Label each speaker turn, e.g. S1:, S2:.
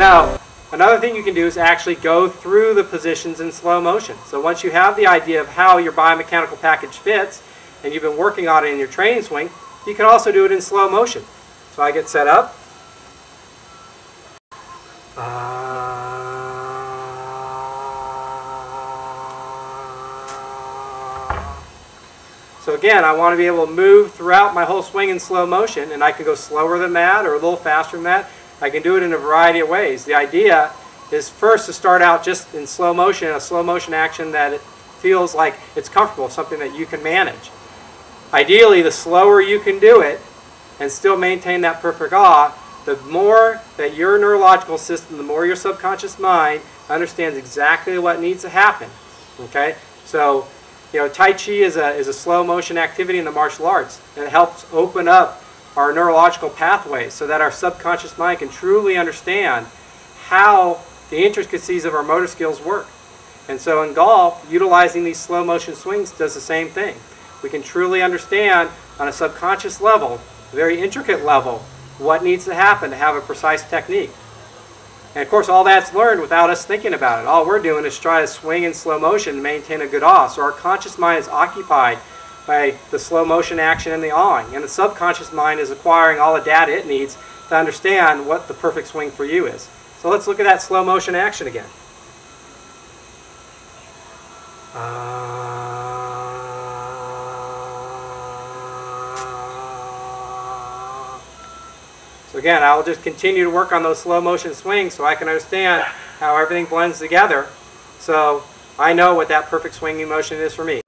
S1: now, another thing you can do is actually go through the positions in slow motion. So once you have the idea of how your biomechanical package fits, and you've been working on it in your training swing, you can also do it in slow motion. So I get set up. So again, I want to be able to move throughout my whole swing in slow motion, and I can go slower than that or a little faster than that. I can do it in a variety of ways. The idea is first to start out just in slow motion, a slow motion action that it feels like it's comfortable, something that you can manage. Ideally, the slower you can do it and still maintain that perfect awe, the more that your neurological system, the more your subconscious mind understands exactly what needs to happen. Okay? So, you know, Tai Chi is a slow motion activity in the martial arts, and it helps open up our neurological pathways so that our subconscious mind can truly understand how the intricacies of our motor skills work. And so in golf, utilizing these slow motion swings does the same thing. We can truly understand on a subconscious level, a very intricate level, what needs to happen to have a precise technique. And of course, all that's learned without us thinking about it. All we're doing is try to swing in slow motion and maintain a good awe. So our conscious mind is occupied by the slow motion action and the awing. And the subconscious mind is acquiring all the data it needs to understand what the perfect swing for you is. So let's look at that slow motion action again. So again, I'll just continue to work on those slow motion swings so I can understand how everything blends together, so I know what that perfect swinging motion is for me.